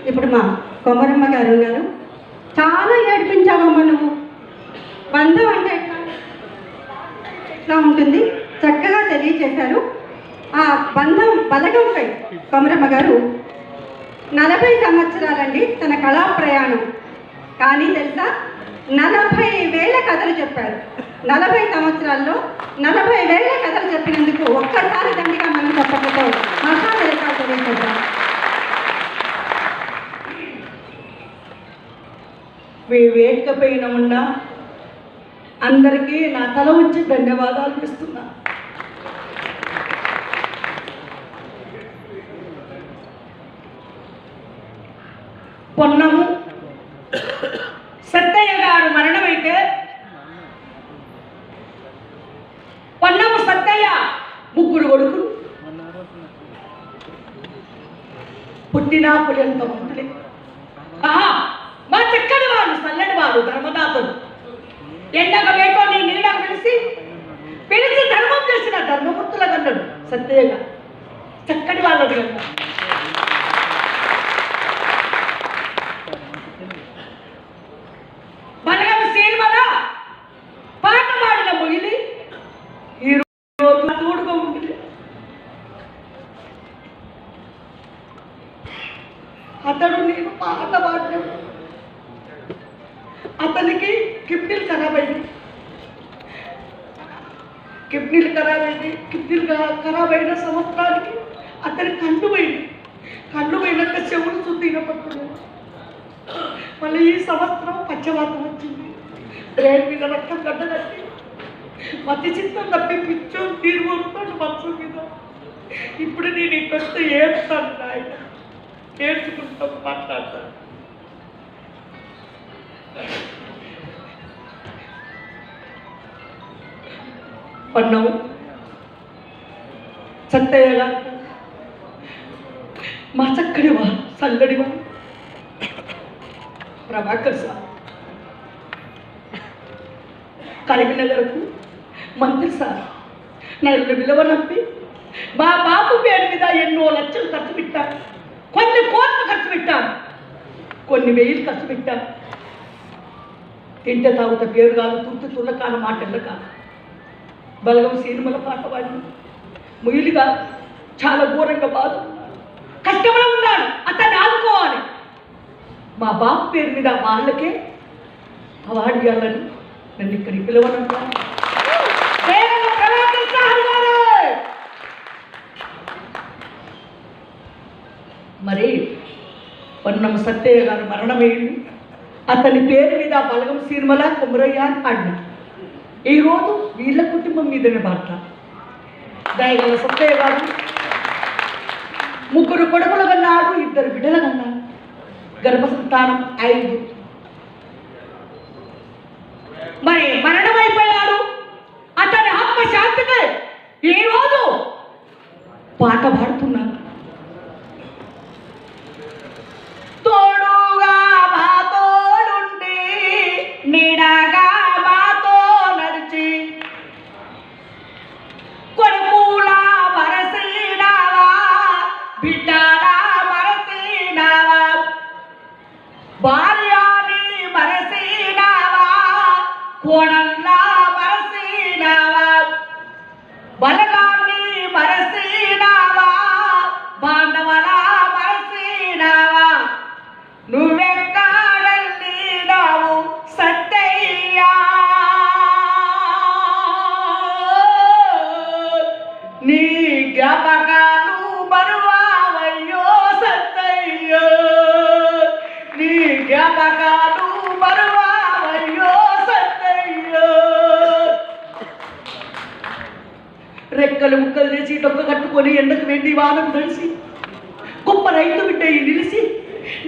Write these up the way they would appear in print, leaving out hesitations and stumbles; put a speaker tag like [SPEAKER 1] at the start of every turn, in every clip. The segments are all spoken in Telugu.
[SPEAKER 1] ఇప్పుడు మా కొమరమ్మ గారు ఉన్నారు. చాలా ఏడిపించావమ్మ నువ్వు. బంధం అంటే ఎట్లా ఉంటుంది చక్కగా తెలియచేశారు. ఆ బంధం బలగంపై కొమరమ్మ గారు 40 సంవత్సరాలండి తన కళా ప్రయాణం. కానీ తెలుసా 40,000 కథలు చెప్పారు. 40 సంవత్సరాల్లో 40,000 కథలు చెప్పినందుకు ఒక్కసారి దండిగా మనం చెప్పకపోతే మహాదేశాలు తెలియజేద్దాం.
[SPEAKER 2] వేదిక పైన ఉన్న అందరికీ నా తల ఉంచి ధన్యవాదాలు ఇస్తున్నా. పొన్నము సత్తయ్య గారు మరణమైతే పొన్నము సత్తయ్య 3 కొడుకులు పుట్టినా పులింత మంతులే. మా చక్కని వాడు చల్లటి వాడు ధర్మదాతలు. ఎండగ వేటో నీ నీడ పిలిచి ధర్మం చేసిన ధర్మమూర్తుల కన్నాడు సత్తయ్యగా. చక్కటి వాళ్ళది కన్నా బలగం సినిమాల పాట పాడిన మొగిలి ఈరోజు తోడుగా ఉంటుంది. అతడు నేను పాట పాడినాడు. అతనికి కిడ్నీలు ఖరాబ్ అయింది. కిడ్నీలు ఖరాబ్ అయిన సంవత్సరానికి అతని కళ్ళు పోయింది. కళ్ళు పోయినాక చెవులు శుద్ధిగా పట్టుకున్నాడు. మళ్ళీ ఈ సంవత్సరం పచ్చవాతం వచ్చింది. బ్రెయిన్ మీద రక్తం గడ్డగట్టి మతి చిత్తం తప్పి పిచ్చు తీరు కొడుతాడు మనసు మీద. ఇప్పుడు నేను ఇక్కడితో ఏడుస్తాను ఆయన. ఏడ్చుకుంటాం మాట్లాడతాను. పన్నావు సత్తయ్యగా మా చక్కడివా చల్లడివా ప్రభాకర్ సార్ కరీంనగర్కు మంత్రి సార్ నన్ను విలువనంపి మా బాబు పేరు మీద ఎన్నో లక్షలు ఖర్చు పెట్టాను. కొన్ని కోట్లు ఖర్చు పెట్టాను. కొన్ని వేలు ఖర్చు పెట్టాను. తింటే తాగుత పేరు కాదు, తుర్తి తుళ్ళకాల మాటల్లో కాదు. బలగం సినిమాల పాట పాడి ముయిలుగా చాలా ఘోరంగా బాధ కష్టంలో ఉన్నాడు. అతన్ని ఆదుకోవాలి. మా బాబు పేరు మీద వాళ్ళకే అవార్డు ఇవ్వాలని నన్ను ఇక్కడికి పిలవనంటాను. మరి పొన్నం సత్తయ్య గారు మరణమైంది. అతని పేరు మీద బలగం సినిమాల కుమరయ్య అని పాడిన. ఈరోజు వీళ్ళ కుటుంబం మీదనే పాట. దయగల సత్తయ్య గారు 3 కొడుకులు కన్నాడు, 2 బిడ్డలు కన్నాడు. గర్భసంతానం 5. మరి మరణమైపోయాడు. అతని ఆత్మశాంతికి ఈరోజు పాట పాడుతున్నాను. తోడుగా మాతోడుండి నీడగా మాతో నడిచి కొడుకులా మరసినావా బిడ్డలా మరసినావా భార్యని మరసినావా కోణంలా మరసినావా బలగాన్ని మరసినావా బాంధవలా మరసినావా నువ్వెక్కడెళ్ళినావు సత్తయ్యా నీ జ్ఞాపకాలు మరువావయ్యో సత్తయ్యో నీ జ్ఞాపకాలు మరువావయ్యో సత్తయ్యో. రెక్కలు ముక్కలు చేసి డొక్క కట్టుకొని ఎండకు వెండి వానం కలిసి గొప్ప రైతు బిడ్డ నిలిచి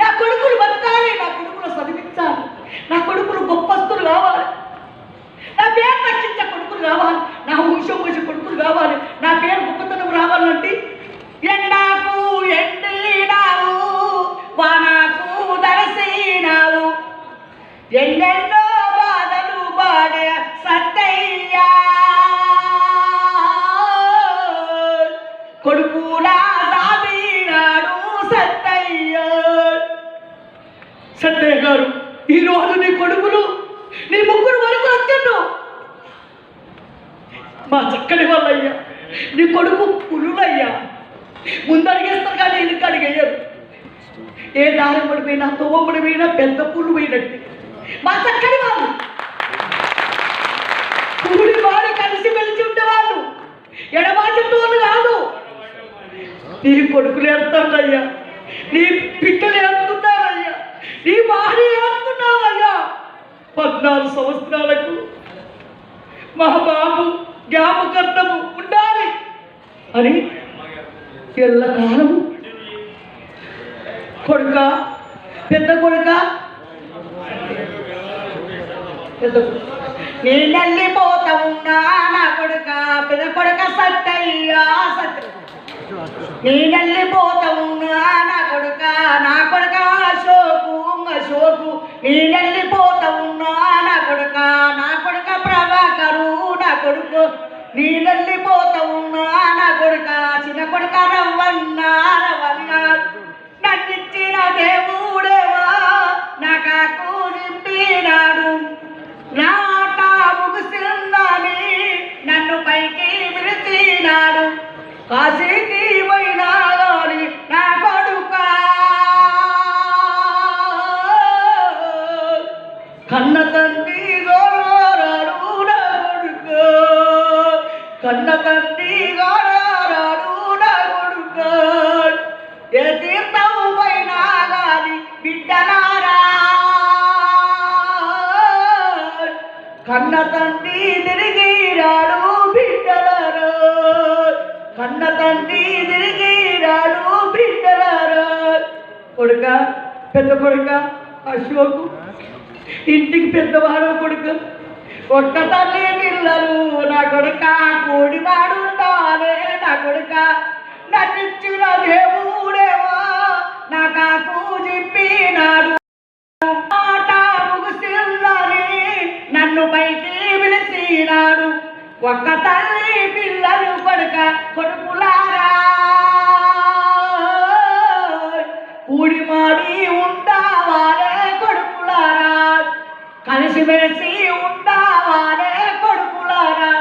[SPEAKER 2] నా కొడుకులు బతకాలి, నా కొడుకులు చదివించాలి, నా కొడుకులు గొప్పస్తులు కావాలి, నా పేరు రక్షించే కొడుకులు కావాలి, నా వంశం వచ్చే కొడుకులు కావాలి, నా పేరు గొప్పతనం రావాలంటే ఎండాకు ఎండినావు వానాకు దరసినావు ఎన్నెన్నో బాధలు బాడే సత్తయ్యా కొడుకులా సాధినాడు సత్తయ్యో సత్తయ్య గారు, ఈరోజు నీ కొడుకులు, నీ ముగ్గురు వరకు వచ్చాను. మా చక్కని వాళ్ళయ్యా, నీ కొడుకు పులులయ్యా. ముందడిగేస్తారు కానీ వెనుక అడిగేయరు. ఏ దారి పడిపోయినా, తువ్వముడి పోయినా పెద్ద పుల్లు పోయినట్టు మా చక్కని వాళ్ళు. పులి వాడు కలిసి మెలిసి ఉండేవాళ్ళు, ఎడబాచెట్టోళ్ళు కాదు. నీ కొడుకులు ఏడుతున్నారయ్యా, నీ పిట్టలు ఏడుతున్నారయ్యా, నీ భార్య ఏడుతున్నారయ్యా. 14 సంవత్సరాలకు మా బాబు జ్ఞాపకర్తము ఉండాలి అని ఎల్లకాలము కొడుక, పెద్ద కొడుక, నేనెళ్ళిపోతా ఉన్నా నా కొడుక, పెద్ద కొడుక సత్తయ్యా సత్య. నేనెళ్ళిపోతా ఉన్నా నా కొడుక అశోకు అశోకు. నేనెళ్ళిపోతా ఉన్నా నా కొడుక ప్రభాకరు నా కొడుకు. నేనెళ్ళిపోతా ఉన్నా నా కొడుక చిన్న కొడుక రవ్వన్న రవ్వన్న. నన్నిచ్చిన దేవుడేవా నాకాకు నింపినాడు. నా ఆట ముగిసిందని నన్ను పైకి విరిచినాడు. కాశీకి పోయినా గాని నా కొడుక కన్న తండ్రి గోరాడు నా కొడుక. కన్న తండ్రి గోరాడు నా కొడుక. ఏ తీర్థం పోయినా గాని బిడ్డలారా కన్న తండ్రి తిరిగి రాడు బిడ్డలారా. కన్న తండ్రి తిరిగి రాడు బిడ్డలారా. కొడుక, పెద్ద కొడుక అశోకు, ఇంటికి పెద్దవాడు కొడుకు. ఒక్క తల్లి పిల్లలు నా కొడుక, కూడివాడు ఉండాలే నా కొడుక. నన్నిచ్చిన దేవుడేవా నాకాకు చెప్పినాడు. ఆట ముగిసిందని నన్ను పైకి పిలిచినాడు. ఒక్క తల్లి పిల్లలు కొడుకులారా కూడి మాడి ఉంటావారే కొడుకులారా. కలిసిమెలిసి ఉంటావారే కొడుకులారా.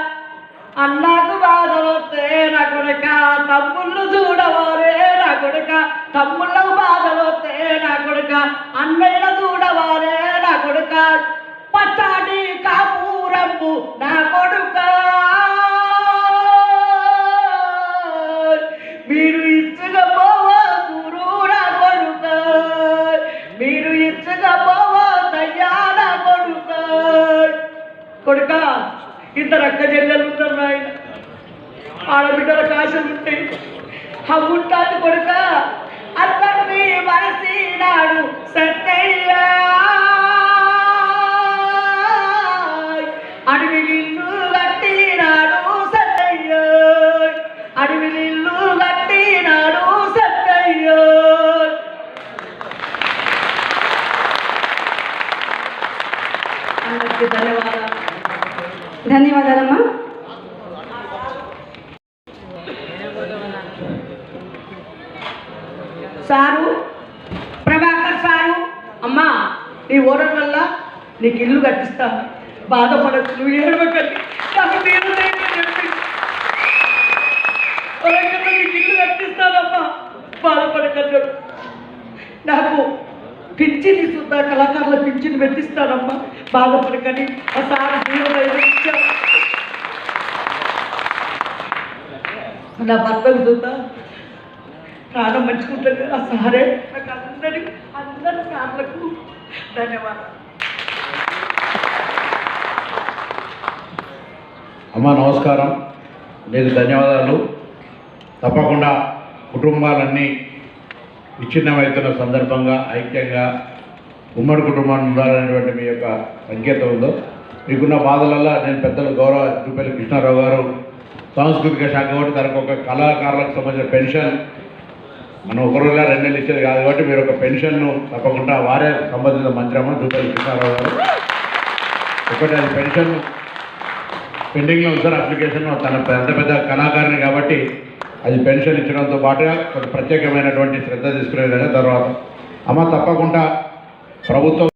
[SPEAKER 2] అన్నకు బాధలు వస్తే నా కొడుక తమ్ముళ్ళు చూడవారే నా కొడుక. తమ్ముళ్ళకు బాధలు వస్తే నా కొడుక అన్నయ్య చూడవారే నా కొడుక. పచ్చాడి కాపూరంబు నా కొడుక. మీరు ఇచ్చుగా పోవా గురు నా కొడుక. మీరు ఇచ్చుగా పోవా దయ్యా నా కొడుక. కొడుక, ఇద్దరు అక్క చెల్లెలు ఉన్నారు ఆయన. ఆడబిడ్డల కాశలు ఉంటాయి, హమ్ముంటాను కొడుక. అందరినీ మరసినాడు సత్తయ్యా. అడవి ఇల్లు కట్టినాడు సత్తయ్య. అడవి ఇల్లు కట్టినాడు సత్తయ్య. అందరికీ ధన్యవాదాలు.
[SPEAKER 1] ధన్యవాదాలమ్మా.
[SPEAKER 2] సారు, ప్రభాకర్ సారు, అమ్మా నీ ఓరం వల్ల నీకు ఇల్లు కట్టిస్తాను, బాధపడకు, నువ్వు ఏడవకండి. నాకు నేను చెప్పి నీకు ఇల్లు కట్టిస్తానమ్మా, బాధపడకన్నాడు. నాకు పింఛన్ ఇస్తుందా, కళాకారుల పింఛన్ పెట్టిస్తానమ్మా, బాధపడకండి. ఆ సార్ జీవన నా భర్తకు చూద్దా ప్రాణం మంచుకుంటుంది. ఆ సారే నాకు అందరి సార్లకు ధన్యవాదాలు.
[SPEAKER 3] అమ్మ నమస్కారం, నీకు ధన్యవాదాలు. తప్పకుండా కుటుంబాలన్నీ విచ్ఛిన్నమవుతున్న సందర్భంగా ఐక్యంగా ఉమ్మడి కుటుంబాన్ని ఉండాలనేటువంటి మీ యొక్క సంకేతంలో మీకున్న బాధలలో నేను పెద్దలు గౌరవ జూపల్లి కృష్ణారావు గారు సాంస్కృతిక శాఖ కాబట్టి తనకు ఒక కళాకారులకు సంబంధించిన పెన్షన్ మనం ఒకరోజుగా 2 నెలలు ఇచ్చేది కాదు కాబట్టి మీరు ఒక పెన్షన్ను తప్పకుండా వారే సంబంధించిన మంత్రి అమ్మ జూపల్లి కృష్ణారావు గారు ఒకటి అది పెన్షన్ పెండింగ్లో ఉంది సార్. అప్లికేషన్ తన పెద్ద కళాకారిణి కాబట్టి అది పెన్షన్ ఇచ్చడంతో పాటుగా కొంత ప్రత్యేకమైనటువంటి శ్రద్ధ తీసుకునే విధంగా తర్వాత అమ్మ తప్పకుండా ప్రభుత్వం